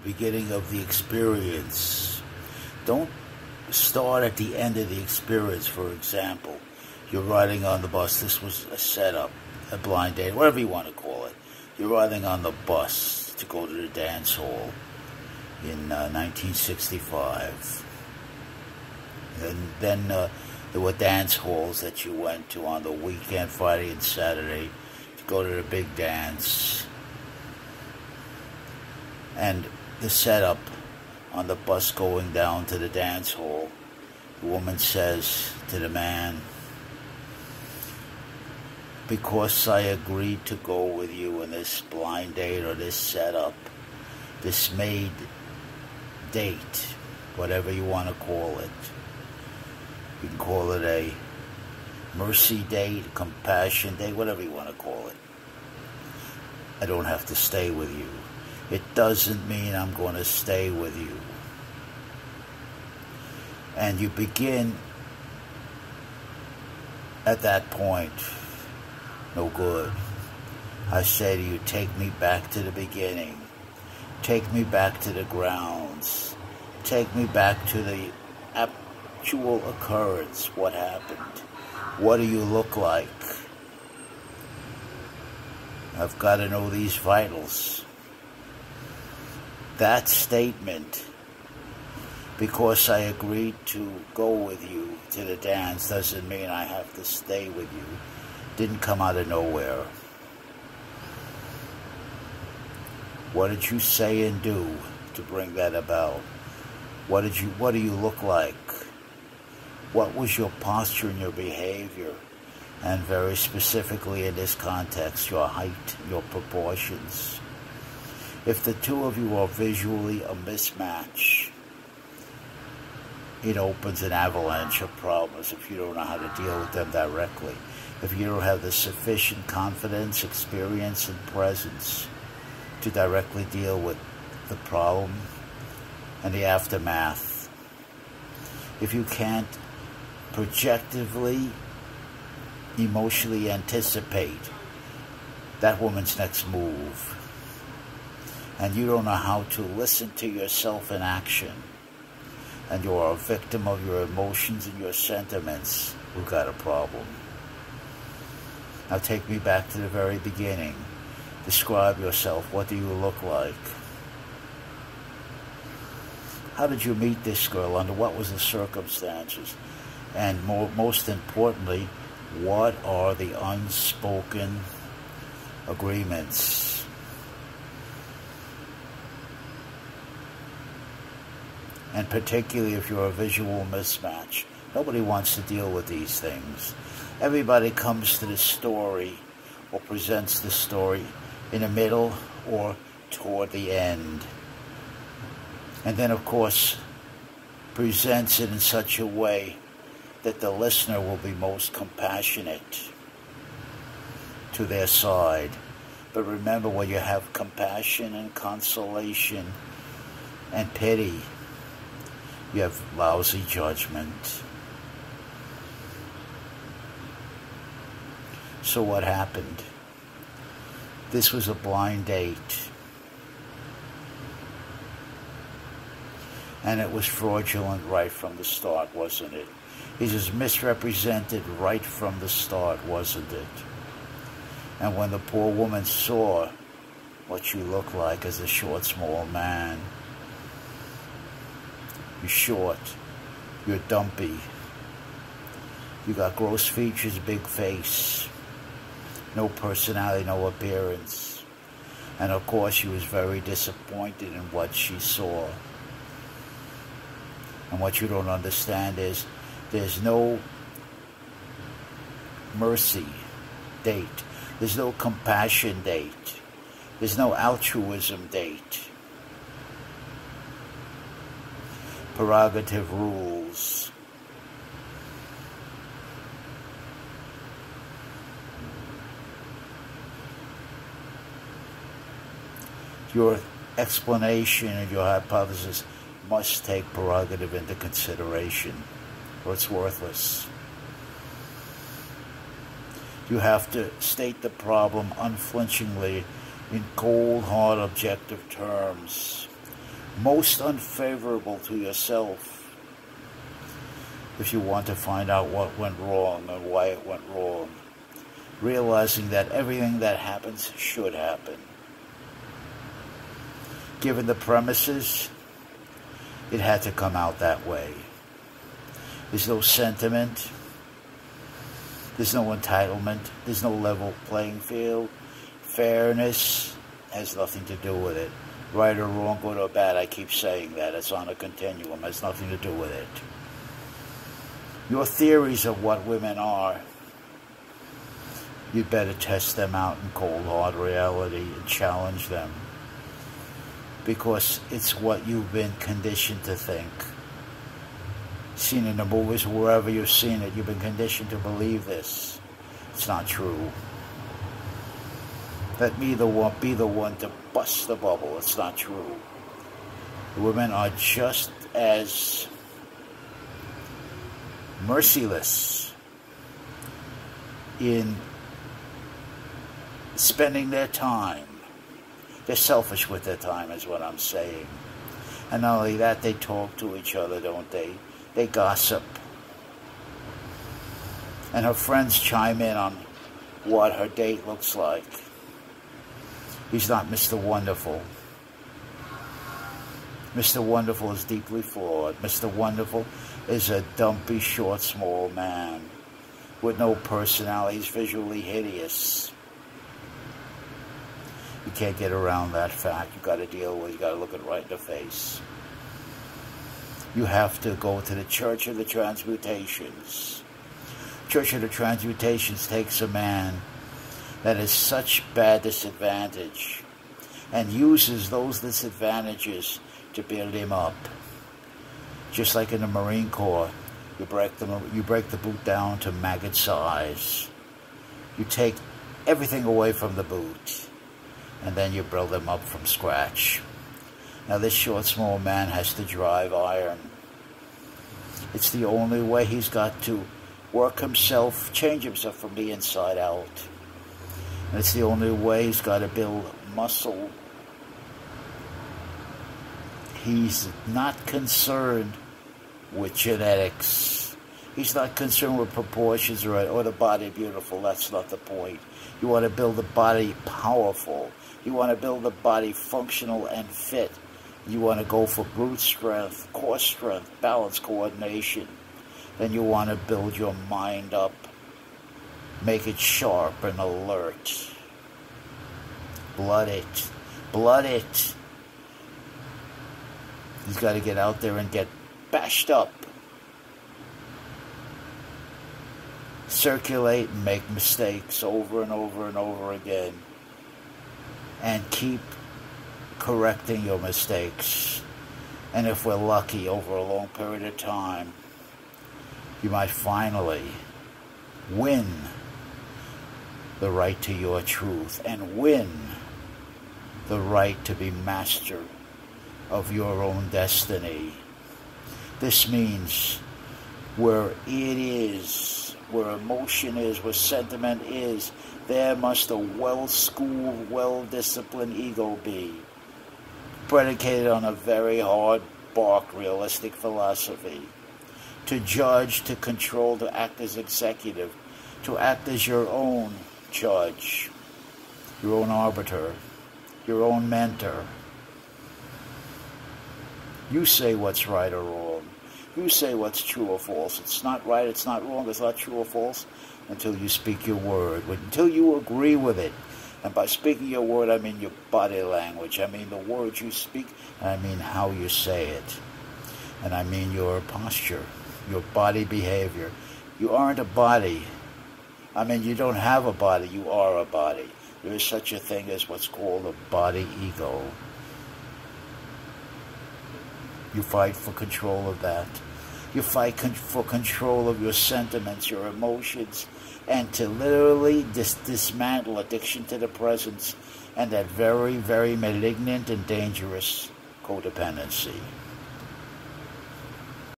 Beginning of the experience. Don't start at the end of the experience. For example, you're riding on the bus. This was a setup, a blind date, whatever you want to call it. You're riding on the bus to go to the dance hall in 1965. And then there were dance halls that you went to on the weekend, Friday and Saturday, to go to the big dance. And the setup on the bus going down to the dance hall, the woman says to the man, because I agreed to go with you in this blind date or this setup, this made date, whatever you want to call it. You can call it a mercy date, compassion date, whatever you want to call it. I don't have to stay with you. It doesn't mean I'm going to stay with you. And you begin at that point, no good. I say to you, take me back to the beginning. Take me back to the grounds. Take me back to the actual occurrence. What happened? What do you look like? I've got to know these vitals. That statement, because I agreed to go with you to the dance, doesn't mean I have to stay with you. Didn't come out of nowhere. What did you say and do to bring that about? What do you look like? What was your posture and your behavior? And very specifically in this context, your height, your proportions. If the two of you are visually a mismatch, it opens an avalanche of problems if you don't know how to deal with them directly. If you don't have the sufficient confidence, experience, and presence to directly deal with the problem and the aftermath. If you can't projectively, emotionally anticipate that woman's next move, and you don't know how to listen to yourself in action, and you're a victim of your emotions and your sentiments, we've got a problem. Now take me back to the very beginning. Describe yourself. What do you look like? How did you meet this girl? Under what was the circumstances? And most importantly, what are the unspoken agreements? And particularly if you're a visual mismatch. Nobody wants to deal with these things. Everybody comes to the story or presents the story in the middle or toward the end. And then, of course, presents it in such a way that the listener will be most compassionate to their side. But remember, when you have compassion and consolation and pity, you have lousy judgment. So what happened? This was a blind date. And it was fraudulent right from the start, wasn't it? It was misrepresented right from the start, wasn't it? And when the poor woman saw what you look like as a short, small man, you're short, you're dumpy, you got gross features, big face, no personality, no appearance. And of course she was very disappointed in what she saw. And what you don't understand is there's no mercy date. There's no compassion date. There's no altruism date. Prerogative rules. Your explanation and your hypothesis must take prerogative into consideration, or it's worthless. You have to state the problem unflinchingly in cold, hard, objective terms. most unfavorable to yourself if you want to find out what went wrong and why it went wrong. Realizing that everything that happens should happen. Given the premises, it had to come out that way. There's no sentiment. There's no entitlement. There's no level playing field. Fairness has nothing to do with it. Right or wrong, good or bad, I keep saying that. It's on a continuum. It has nothing to do with it. Your theories of what women are, you'd better test them out in cold hard reality and challenge them. Because it's what you've been conditioned to think. Seen in the movies, wherever you've seen it, you've been conditioned to believe this. It's not true. Let me be the one to bust the bubble. It's not true. The women are just as merciless in spending their time. They're selfish with their time is what I'm saying. And not only that, they talk to each other, don't they? They gossip. And her friends chime in on what her date looks like. He's not Mr. Wonderful. Mr. Wonderful is deeply flawed. Mr. Wonderful is a dumpy, short, small man with no personality. He's visually hideous. You can't get around that fact. You've got to deal with it. You've got to look it right in the face. You have to go to the Church of the Transmutations. Church of the Transmutations takes a man that is such bad disadvantage and uses those disadvantages to build him up. Just like in the Marine Corps, you break the boot down to maggot size. You take everything away from the boot, and then you build them up from scratch. Now this short, small man has to drive iron. It's the only way. He's got to work himself, change himself from the inside out. And it's the only way. He's got to build muscle. He's not concerned with genetics. He's not concerned with proportions or the body beautiful. That's not the point. You want to build the body powerful. You want to build the body functional and fit. You want to go for brute strength, core strength, balance, coordination. Then you want to build your mind up. Make it sharp and alert. Blood it. Blood it. He's got to get out there and get bashed up. Circulate and make mistakes over and over and over again. And keep correcting your mistakes. And if we're lucky, over a long period of time, you might finally win the right to your truth and win the right to be master of your own destiny. This means where it is, where emotion is, where sentiment is, there must a well-schooled, well-disciplined ego be, predicated on a very hard-barked, realistic philosophy. To judge, to control, to act as executive, to act as your own judge, your own arbiter, your own mentor. You say what's right or wrong. You say what's true or false. It's not right, it's not wrong, it's not true or false until you speak your word, until you agree with it. And by speaking your word, I mean your body language. I mean the words you speak, and I mean how you say it. And I mean your posture, your body behavior. You aren't a body. I mean, you don't have a body, you are a body. There is such a thing as what's called a body ego. You fight for control of that. You fight for control of your sentiments, your emotions, and to literally dismantle addiction to the presence and that very, very malignant and dangerous codependency.